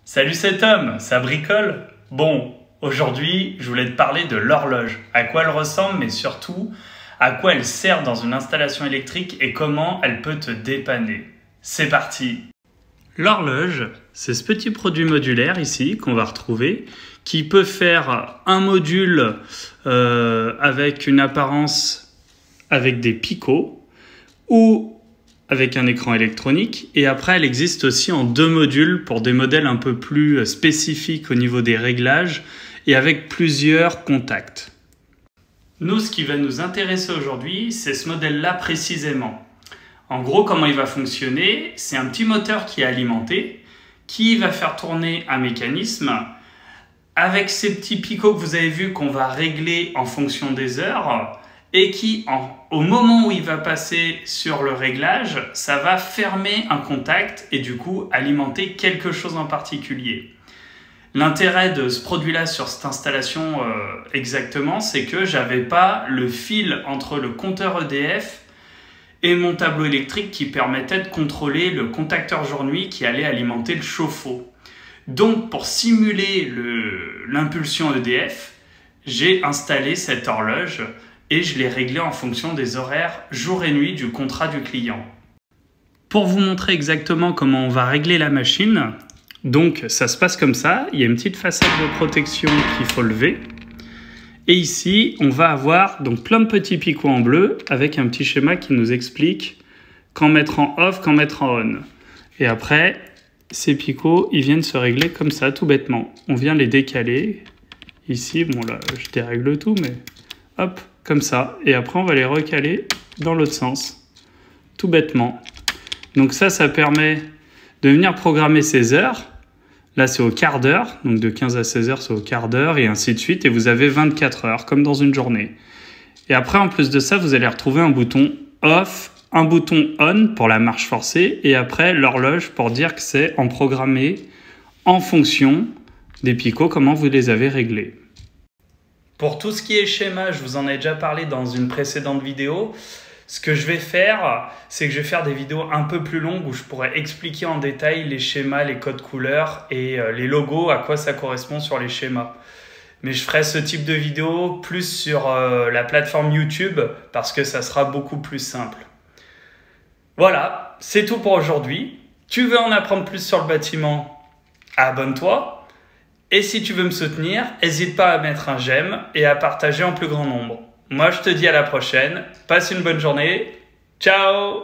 Salut, c'est Tom, ça bricole? Bon, aujourd'hui, je voulais te parler de l'horloge, à quoi elle ressemble, mais surtout, à quoi elle sert dans une installation électrique et comment elle peut te dépanner. C'est parti! L'horloge, c'est ce petit produit modulaire ici qu'on va retrouver, qui peut faire un module avec une apparence avec des picots ou avec un écran électronique, et après elle existe aussi en deux modules pour des modèles un peu plus spécifiques au niveau des réglages et avec plusieurs contacts. Nous, ce qui va nous intéresser aujourd'hui, c'est ce modèle-là précisément. En gros, comment il va fonctionner? C'est un petit moteur qui est alimenté, qui va faire tourner un mécanisme avec ces petits picots que vous avez vus qu'on va régler en fonction des heures, et qui, au moment où il va passer sur le réglage, ça va fermer un contact et du coup alimenter quelque chose en particulier. L'intérêt de ce produit-là sur cette installation exactement, c'est que j'avais pas le fil entre le compteur EDF et mon tableau électrique qui permettait de contrôler le contacteur jour-nuit qui allait alimenter le chauffe-eau. Donc pour simuler l'impulsion EDF, j'ai installé cette horloge et je l'ai réglé en fonction des horaires jour et nuit du contrat du client. Pour vous montrer exactement comment on va régler la machine, donc ça se passe comme ça, il y a une petite façade de protection qu'il faut lever. Et ici, on va avoir donc plein de petits picots en bleu avec un petit schéma qui nous explique quand mettre en off, quand mettre en on. Et après, ces picots, ils viennent se régler comme ça, tout bêtement. On vient les décaler. Ici, bon là, je dérègle tout, mais hop, comme ça. Et après, on va les recaler dans l'autre sens, tout bêtement. Donc ça permet de venir programmer ses heures. Là, c'est au quart d'heure. Donc de 15 à 16 heures, c'est au quart d'heure et ainsi de suite. Et vous avez 24 heures, comme dans une journée. Et après, en plus de ça, vous allez retrouver un bouton off, un bouton on pour la marche forcée. Et après, l'horloge pour dire que c'est en programmé en fonction des picots, comment vous les avez réglés. Pour tout ce qui est schéma, je vous en ai déjà parlé dans une précédente vidéo. Ce que je vais faire, c'est que je vais faire des vidéos un peu plus longues où je pourrais expliquer en détail les schémas, les codes couleurs et les logos, à quoi ça correspond sur les schémas. Mais je ferai ce type de vidéo plus sur la plateforme YouTube parce que ça sera beaucoup plus simple. Voilà, c'est tout pour aujourd'hui. Tu veux en apprendre plus sur le bâtiment? Abonne-toi. Et si tu veux me soutenir, n'hésite pas à mettre un j'aime et à partager en plus grand nombre. Moi, je te dis à la prochaine. Passe une bonne journée. Ciao!